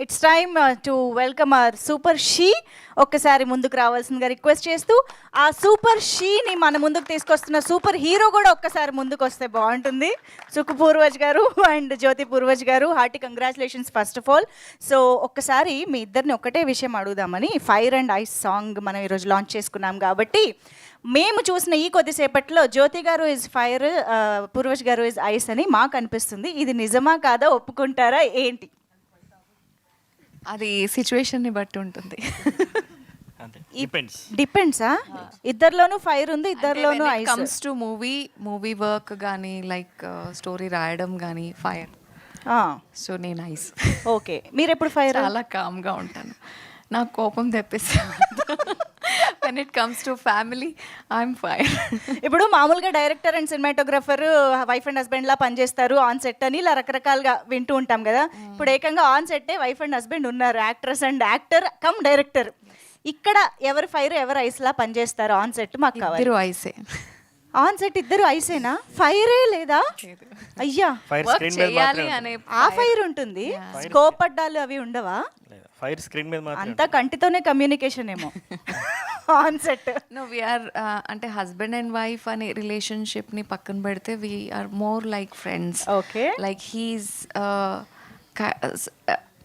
It's time to welcome our super she. ఒక్కసారి ముందుకు రావాల్సిందిగా రిక్వెస్ట్ చేస్తూ ఆ సూపర్ షీని మన ముందుకు తీసుకొస్తున్న సూపర్ హీరో కూడా ఒక్కసారి ముందుకు వస్తే బాగుంటుంది. సుఖ పూర్వజ్ గారు అండ్ జ్యోతి పూర్వజ్ గారు, hearty congratulations first of all. So ఒక్కసారి మీ ఇద్దరిని ఒకటే విషయం అడుగుదామని, ఫైర్ అండ్ ఐస్ సాంగ్ మనం ఈరోజు లాంచ్ చేసుకున్నాం కాబట్టి మేము చూసిన ఈ కొద్దిసేపట్లో జ్యోతి గారు ఇస్ ఫైర్, పూర్వజ్ గారు ఇస్ ఐస్ అని మాకు అనిపిస్తుంది. ఇది నిజమా కాదా, ఒప్పుకుంటారా ఏంటి? అది సిచ్యువేషన్ని బట్టి ఉంటుంది. డిపెండ్సా? ఇద్దరిలోనూ ఫైర్ ఉంది, ఇద్దరిలోనూ ice. Comes to movie work కానీ లైక్ స్టోరీ రాయడం కానీ ఫైర్. సో నేను ఐస్. ఓకే, మీరు ఎప్పుడు ఫైర్? చాలా కామ్గా ఉంటాను, నాకు కోపం తెప్పిస్తాను. when it comes to family I'm fire. ఇప్పుడు మామూలుగా director and cinematographer wife and husband లా పనిచేస్తారు ఆన్ సెట్ అని ఇలా రకరకాలుగా వింటూ ఉంటాం కదా. ఇప్పుడు ఏకంగా ఆన్ సెట్టే వైఫ్ అండ్ హస్బెండ్ ఉన్నారు, actress and actor come director. ఇక్కడ ఎవరు ఫైర్ ఎవరు ఐస్ లా పనిచేస్తారు ఆన్ సెట్? మాకు కావాలి ఇద్దరు ఐసే. ఆన్ సెట్ ఇద్దరు ఐసేనా? ఫైరే లేదా? అయ్యా, చేయాలి అనే ఆ ఫైర్ ఉంటుంది, స్కోప్ అడ్డాలు అవి ఉండవా? ఫైర్ స్క్రీన్ మీద మాత్రం అంతా కంటితోనే కమ్యూనికేషన్ ఏమో ఆన్ సెట్. నో వీఆర్ అంటే హస్బెండ్ అండ్ వైఫ్ అనే రిలేషన్షిప్ని పక్కన పెడితే we're more like friends. Okay, like he's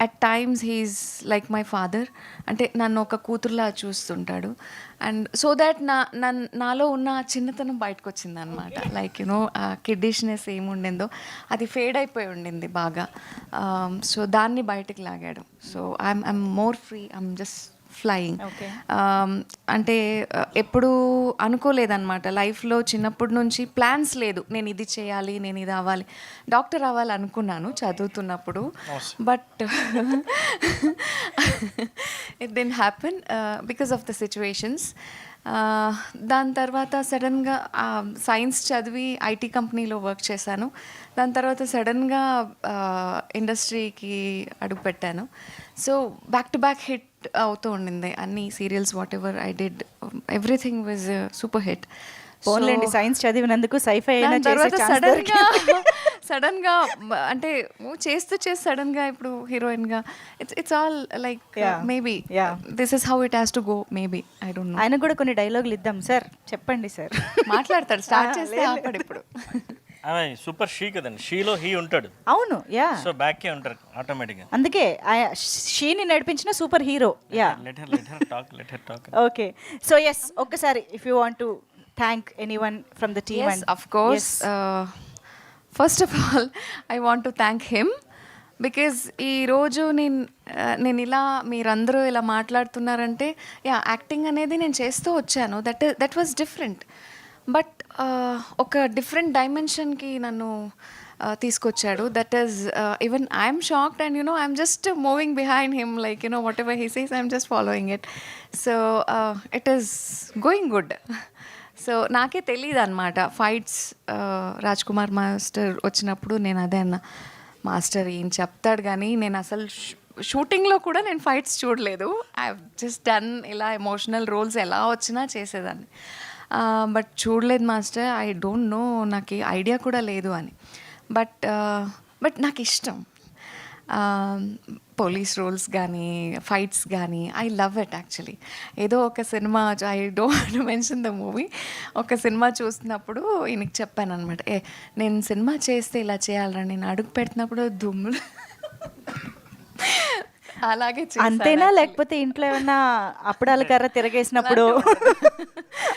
at times he's like my father. అంటే నన్ను ఒక కూతురులా చూస్తుంటాడు. అండ్ సో దాట్ నాలో ఉన్న చిన్నతనం బయటకు వచ్చింది అనమాట. లైక్ యునో ఆ కిడ్డిష్నెస్ ఏముండిందో అది ఫేడ్ అయిపోయి ఉండింది బాగా. సో దాన్ని బయటకు లాగాడు. So I'm more free, I'm just flying. అంటే ఎప్పుడు అనుకోలేదన్నమాట లైఫ్లో. చిన్నప్పటి నుంచి ప్లాన్స్ లేదు, నేను ఇది చేయాలి, నేను ఇది అవ్వాలి, డాక్టర్ అవ్వాలి అనుకున్నాను చదువుతున్నప్పుడు. But it didn't happen because of the situations. దాని తర్వాత సడన్గా సైన్స్ చదివి ఐటీ కంపెనీలో వర్క్ చేశాను. దాని తర్వాత సడన్గా ఇండస్ట్రీకి అడుగుపెట్టాను. So back to back hit అవుతూ ఉండింది అన్ని serials. Whatever I did, everything was super hit. పోన్లేండి, సైన్స్ చదివినందుకు సైఫై తర్వాత సడన్గా అంటే చేస్తూ సడన్గా ఇప్పుడు హీరోయిన్గా it's all like maybe this is how it has to go. Maybe I don't know. ఆయన కూడా కొన్ని డైలాగులు ఇద్దాం సార్, చెప్పండి సార్. మాట్లాడతాడు, స్టార్ట్ చేస్తే ఆపడు ఇప్పుడు. సూపర్ షీ కదండి, షీలో హీ ఉంటాడు. అవును, యా. సో బ్యాక్ ఉంటారు ఆటోమేటిక్ గా. అందుకే షీని నడిపించిన super hero. Yeah, let her talk. Okay, so yes, ఒక్కసారి if you want to thank anyone from the team. Yes, of course. First of all, I want to thank him because ఈరోజు నేను ఇలా మీరందరూ ఇలా మాట్లాడుతున్నారంటే యాక్టింగ్ అనేది నేను చేస్తూ వచ్చాను. That was different. బట్ ఒక డిఫరెంట్ డైమెన్షన్కి నన్ను తీసుకొచ్చాడు. That is even I'm shocked and you know I'm just moving behind him. Like you know what ever he says I'm just following it. So it is going good. So నాకే తెలియదు అనమాట fights. Raj Kumar master వచ్చినప్పుడు నేను అదే అన్న, master ఏం చెప్తాడు కానీ నేను అసలు షూటింగ్లో కూడా నేను ఫైట్స్ చూడలేదు. ఐ జస్ట్ డన్ ఇలా ఎమోషనల్ రోల్స్ ఎలా వచ్చినా చేసేదాన్ని. బట్ చూడలేదు మాస్టర్, ఐ డోంట్ నో, నాకు ఐడియా కూడా లేదు అని. బట్ నాకు ఇష్టం పోలీస్ రోల్స్ కానీ ఫైట్స్ కానీ. I love it actually. ఏదో ఒక cinema, I don't mention the movie, ఒక సినిమా చూస్తున్నప్పుడు ఈయనకి చెప్పాను అనమాట, నేను సినిమా చేస్తే ఇలా చేయాలని. నేను అడుగు పెడుతున్నప్పుడు దుమ్ములు అలాగే అంతేనా? లేకపోతే ఇంట్లో ఏమైనా అప్పుడాల కర్ర తిరగేసినప్పుడు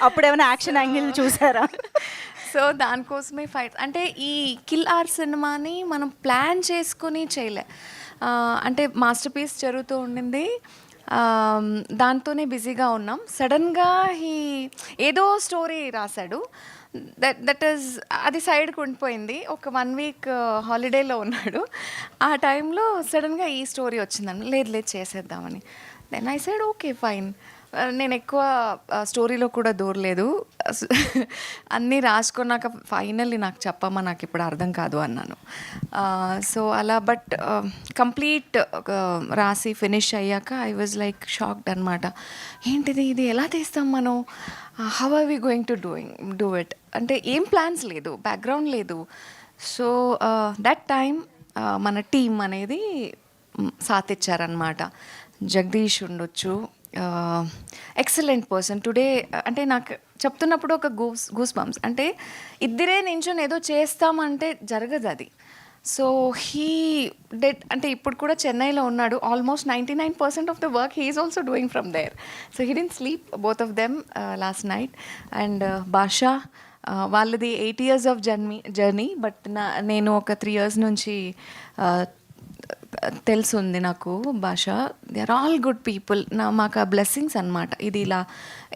అప్పుడు ఏమైనా యాక్షన్ యాంగిల్ చూసారా? సో దానికోసమే ఫైట్. అంటే ఈ కిల్ ఆర్ సినిమాని మనం ప్లాన్ చేసుకుని చేయలే. అంటే మాస్టర్ పీస్ జరుగుతూ ఉండింది, దాంతోనే బిజీగా ఉన్నాం. సడన్గా ఏదో స్టోరీ రాశాడు. దట్ ఈస్ అది సైడ్కి ఉండిపోయింది. ఒక 1 వీక్ హాలిడేలో ఉన్నాడు. ఆ టైంలో సడన్గా ఈ స్టోరీ వచ్చిందని, లేదు చేసేద్దామని. Then I said okay fine. నేను ఎక్కువ స్టోరీలో కూడా దూరలేదు, అన్నీ రాసుకున్నాక ఫైనల్లీ నాకు చెప్పమ్మా, నాకు ఇప్పుడు అర్థం కాదు అన్నాను. సో అలా బట్ కంప్లీట్ రాసి ఫినిష్ అయ్యాక ఐ వాజ్ లైక్ షాక్డ్ అనమాట. ఏంటిది, ఇది ఎలా తీస్తాం మనం, how are we going to do it. అంటే ఏం ప్లాన్స్ లేదు, బ్యాక్గ్రౌండ్ లేదు. సో దట్ టైమ్ మన టీమ్ అనేది సాత్ ఇచ్చారనమాట. జగదీష్ ఉండొచ్చు, ఎక్సలెంట్ పర్సన్ టుడే. అంటే నాకు చెప్తున్నప్పుడు ఒక గూస్ బంప్స్. అంటే ఇద్దరే నించొని ఏదో చేస్తామంటే జరగదు అది. So he did. అంటే ఇప్పుడు కూడా చెన్నైలో ఉన్నాడు. Almost 99% of the work he is also doing from there. So he didn't sleep both of them last night. And Basha, వాళ్ళది 8 years ఆఫ్ జర్నీ. బట్ నేను ఒక 3 years నుంచి తెలుసుంది నాకు భాష. They are all good people. మాకు ఆ బ్లెస్సింగ్స్ అనమాట. ఇది ఇలా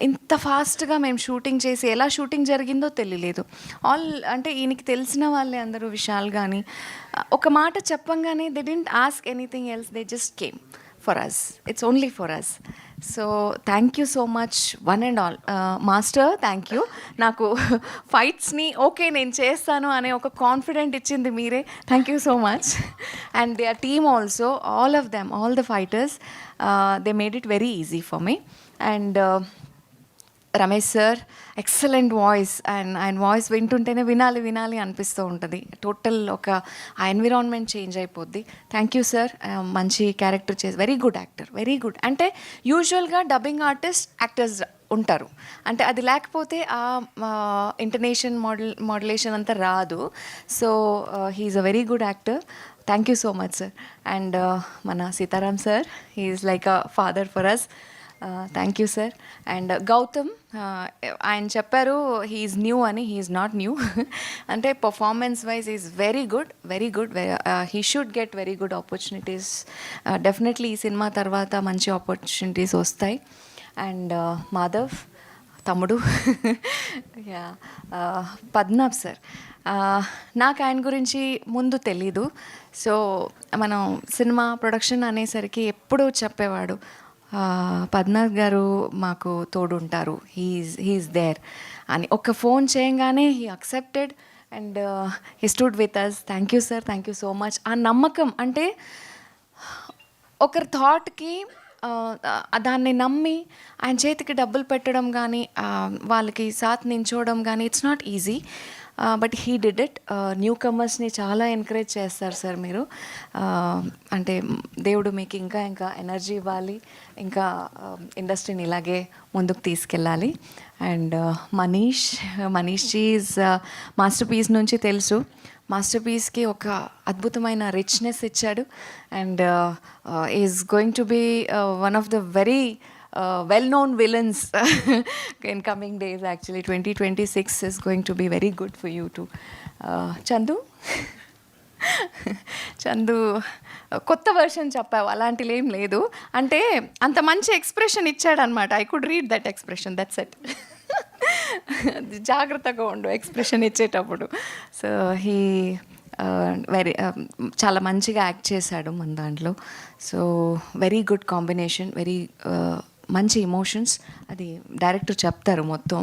ఇంత ఫాస్ట్గా మేము షూటింగ్ చేసి ఎలా షూటింగ్ జరిగిందో తెలియలేదు. అంటే ఈయనకి తెలిసిన వాళ్ళే అందరూ, విశాల్ కానీ ఒక మాట చెప్పంగానే they didn't ask anything else, they just came for us. It's only for us. So thank you so much one and all. Master, thank you. నాకు ఫైట్స్ని ఓకే నేను చేస్తాను అనే ఒక కాన్ఫిడెంట్ ఇచ్చింది మీరే. Thank you so much. And they are team also, all of them, all the fighters, they made it very easy for me. And Ramesh sir, excellent voice. అండ్ ఆయన వాయిస్ వింటుంటేనే వినాలి అనిపిస్తూ ఉంటుంది. టోటల్ ఒక ఆ ఎన్విరాన్మెంట్ చేంజ్ అయిపోద్ది. Thank you sir. మంచి క్యారెక్టర్ చేసి, very good actor, very good. అంటే యూజువల్గా డబ్బింగ్ యాక్టర్స్ ఉంటారు. అంటే అది లేకపోతే ఆ ఇంటర్నేషన్ మోడ్యులేషన్ అంతా రాదు. So he's a very good actor. Thank you so much sir. And మన Sitaram sir, he's like a father for us. Thank you sir. And Gautam, ఆయన చెప్పారు హీఈస్ న్యూ అని. He's not new. అంటే performance wise is very good, very good. He should get very good opportunities. Definitely ఈ cinema తర్వాత మంచి opportunities వస్తాయి. And Madhav తమ్ముడు, yeah, Padmanabh sir, నాకు ఆయన గురించి ముందు తెలీదు. సో మనం సినిమా ప్రొడక్షన్ అనేసరికి ఎప్పుడూ చెప్పేవాడు, పద్మనాభ్ గారు మాకు తోడు ఉంటారు, హీఈస్ దేర్ అని. ఒక ఫోన్ చేయంగానే he accepted and he stood with us. Thank you sir, thank you so much. ఆ నమ్మకం, అంటే ఒకరి థాట్కి దాన్ని నమ్మి ఆయన చేతికి డబ్బులు పెట్టడం కానీ, వాళ్ళకి సాత్ నించోవడం కానీ, it's not easy. But he did it. న్యూ కమర్స్ని చాలా ఎంకరేజ్ చేస్తారు సార్ మీరు. అంటే దేవుడు మీకు ఇంకా ఎనర్జీ ఇవ్వాలి, ఇంకా ఇండస్ట్రీని ఇలాగే ముందుకు తీసుకెళ్ళాలి. And Manish is masterpiece నుంచి తెలుసు. మాస్టర్ పీస్కి ఒక అద్భుతమైన రిచ్నెస్ ఇచ్చాడు. And is going to be one of the very well-known villains in coming days. Actually 2026 is going to be very good for you too. Chandu కొత్త వర్షన్ చెప్పావు, అలాంటివి ఏం లేదు. అంటే అంత మంచి ఎక్స్ప్రెషన్ ఇచ్చాడనమాట. I could read that expression, that's it. జాగ్రత్తగా ఉండు ఎక్స్ప్రెషన్ ఇచ్చేటప్పుడు. సో హీ చాలా మంచిగా యాక్ట్ చేశాడు మన దాంట్లో. So very good combination, very మంచి ఎమోషన్స్. అది డైరెక్టర్ చెప్తారు మొత్తం,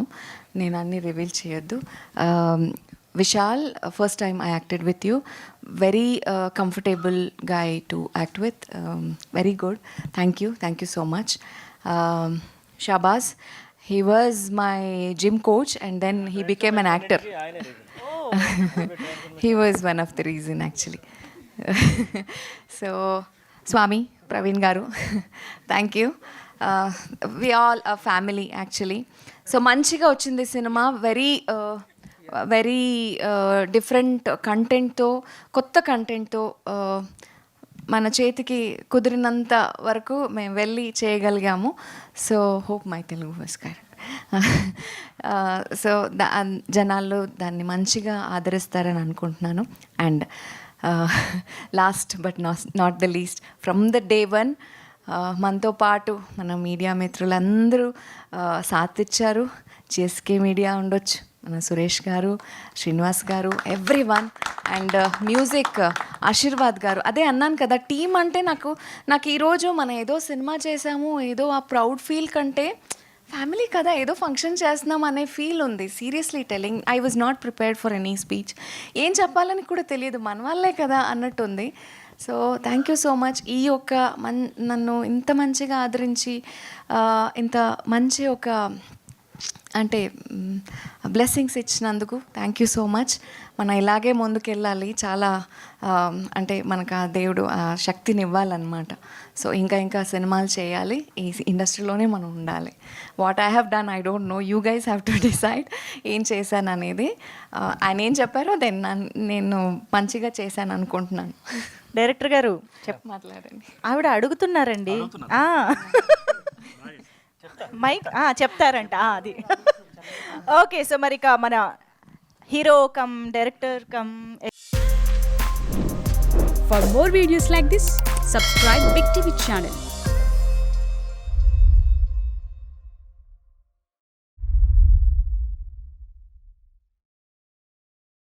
నేను అన్నీ రివీల్ చేయొద్దు. Vishal, first time I acted with you. Very comfortable guy to act with. Very good. Thank you so much. Shabazz, he was my gym coach and then he became an actor. He was one of the reason actually. So Swami Praveen garu, thank you. We all a family actually. So మంచిగా వచ్చింది cinema. Very different కంటెంట్తో, కొత్త కంటెంట్తో మన చేతికి కుదిరినంత వరకు మేము వెళ్ళి చేయగలిగాము. So hope my Telugu was correct. So జనాలు దాన్ని మంచిగా ఆదరిస్తారని అనుకుంటున్నాను. And last but not the least, from the day one మనతో పాటు మన మీడియా మిత్రులందరూ సాత్ ఇచ్చారు. జిఎస్కే మీడియా ఉండొచ్చు, మన సురేష్ గారు, శ్రీనివాస్ గారు, ఎవ్రీవన్. అండ్ మ్యూజిక్ ఆశీర్వాద్ గారు. అదే అన్నాను కదా, టీం అంటే నాకు ఈరోజు మనం ఏదో సినిమా చేసాము, ఏదో ఆ ప్రౌడ్ ఫీల్ కంటే ఫ్యామిలీ కదా, ఏదో ఫంక్షన్ చేస్తున్నాం అనే ఫీల్ ఉంది. Seriously telling, I was not prepared for any speech. ఏం చెప్పాలని కూడా తెలియదు, మన వాళ్ళే కదా అన్నట్టుంది. So thank you so much. ఈ యొక్క నన్ను ఇంత మంచిగా ఆదరించి, ఇంత మంచి ఒక అంటే బ్లెస్సింగ్స్ ఇచ్చినందుకు థ్యాంక్ యూ సో మచ్. మనం ఇలాగే ముందుకెళ్ళాలి, చాలా అంటే మనకు ఆ దేవుడు ఆ శక్తిని ఇవ్వాలన్నమాట. సో ఇంకా సినిమాలు చేయాలి, ఈ ఇండస్ట్రీలోనే మనం ఉండాలి. What I have done I don't no, you guys have to decide ఏం చేశాను అనేది. ఆయన ఏం చెప్పారో దెన్ నేను మంచిగా చేశాను అనుకుంటున్నాను. డైరెక్టర్ గారు మాట్లాడండి. ఆవిడ అడుగుతున్నారండి. మైక్ చెప్తారంట అది. ఓకే, సో మరి ఇక మన hero come director come. For more videos like this, subscribe Big TV channel.